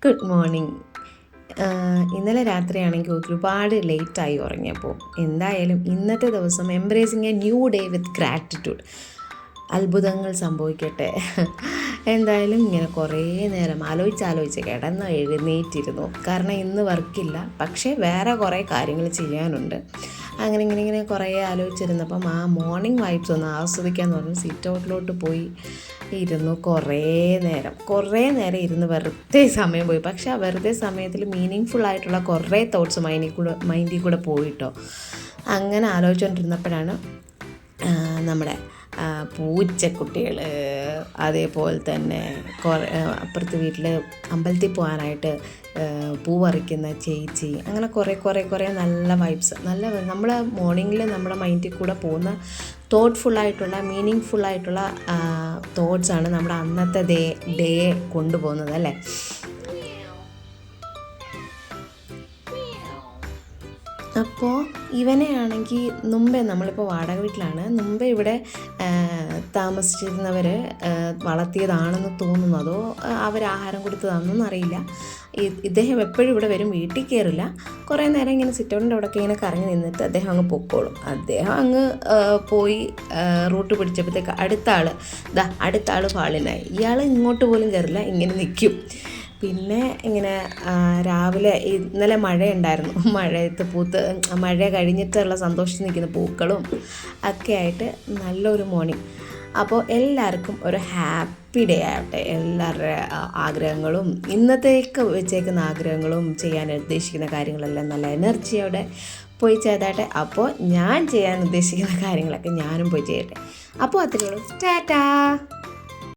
Good morning. ഇന്നലെ രാത്രിയാണെങ്കിൽ ഒരുപാട് ലേറ്റായി ഉറങ്ങിയപ്പോൾ എന്തായാലും ഇന്നത്തെ ദിവസം embracing A new day with gratitude. അത്ഭുതങ്ങൾ സംഭവിക്കട്ടെ. എന്തായാലും ഇങ്ങനെ കുറേ നേരം ആലോചിച്ച് കിടന്ന് എഴുന്നേറ്റിരുന്നു. കാരണം ഇന്ന് വർക്കില്ല, പക്ഷേ വേറെ കുറേ കാര്യങ്ങൾ ചെയ്യാനുണ്ട്. അങ്ങനെ ഇങ്ങനെ കുറേ ആലോചിച്ചിരുന്നപ്പം ആ മോർണിംഗ് വൈബ്സ് ഒന്ന് ആസ്വദിക്കാമെന്ന് പറഞ്ഞ് സിറ്റ് ഔട്ടിലോട്ട് പോയി ഇരുന്നു. കുറേ നേരം ഇരുന്ന് വെറുതെ സമയം പോയി. പക്ഷെ ആ വെറുതെ സമയത്തിൽ മീനിങ് ഫുള്ളായിട്ടുള്ള കുറേ തോട്ട്സ് മൈൻഡിൽ കൂടെ പോയിട്ടോ. അങ്ങനെ ആലോചിച്ചുകൊണ്ടിരുന്നപ്പോഴാണ് നമ്മുടെ പൂച്ചക്കുട്ടികൾ, അതേപോലെ തന്നെ അപ്പുറത്തെ വീട്ടിൽ അമ്പലത്തിൽ പോകാനായിട്ട് പൂ പറിക്കുന്ന ചേച്ചി, അങ്ങനെ കുറേ നല്ല വൈബ്സ്, നമ്മൾ മോർണിംഗിൽ നമ്മുടെ മൈൻഡിൽ കൂടെ പോകുന്ന തോട്ട്ഫുള്ളായിട്ടുള്ള മീനിങ് ഫുള്ളായിട്ടുള്ള തോട്ട്സാണ് നമ്മുടെ അന്നത്തെ ഡേ കൊണ്ടുപോകുന്നത് അല്ലേ. അപ്പോൾ ഇവനെ ആണെങ്കിൽ മുമ്പേ നമ്മളിപ്പോൾ വാടക വീട്ടിലാണ്, മുമ്പേ ഇവിടെ താമസിച്ചിരുന്നവർ വളർത്തിയതാണെന്ന് തോന്നുന്നു, അതോ അവർ ആഹാരം കൊടുത്തതാണെന്നൊന്നും അറിയില്ല. ഇദ്ദേഹം എപ്പോഴും ഇവിടെ വരും, വീട്ടിൽ കയറില്ല. കുറേ നേരം ഇങ്ങനെ സിറ്റൗട്ടിൻ്റെ അവിടെയൊക്കെ ഇങ്ങനെ കറങ്ങി നിന്നിട്ട് അദ്ദേഹം അങ്ങ് പൊക്കോളും. അദ്ദേഹം അങ്ങ് പോയി റൂട്ട് പിടിച്ചപ്പോഴത്തേക്ക് അടുത്ത ആൾ ഫാളിനായി. ഇയാൾ ഇങ്ങോട്ട് പോലും കയറില്ല, ഇങ്ങനെ നിൽക്കും. പിന്നെ ഇങ്ങനെ രാവിലെ ഇന്നലെ മഴയുണ്ടായിരുന്നു, മഴയത്ത് മഴ കഴിഞ്ഞിട്ടുള്ള സന്തോഷത്തിൽ നിൽക്കുന്ന പൂക്കളും ഒക്കെ ആയിട്ട് നല്ലൊരു മോർണിംഗ്. അപ്പോൾ എല്ലാവർക്കും ഒരു ഹാപ്പി ഡേ ആവട്ടെ. എല്ലാവരുടെ ആഗ്രഹങ്ങളും ഇന്നത്തേക്ക് വെച്ചേക്കുന്ന ആഗ്രഹങ്ങളും ചെയ്യാൻ ഉദ്ദേശിക്കുന്ന കാര്യങ്ങളെല്ലാം നല്ല എനർജിയോടെ പോയി ചെയ്താട്ടെ. അപ്പോൾ ഞാൻ ചെയ്യാൻ ഉദ്ദേശിക്കുന്ന കാര്യങ്ങളൊക്കെ ഞാനും പോയി ചെയ്യട്ടെ. അപ്പോൾ അത്രയേ ഉള്ളൂ. ടാറ്റാ.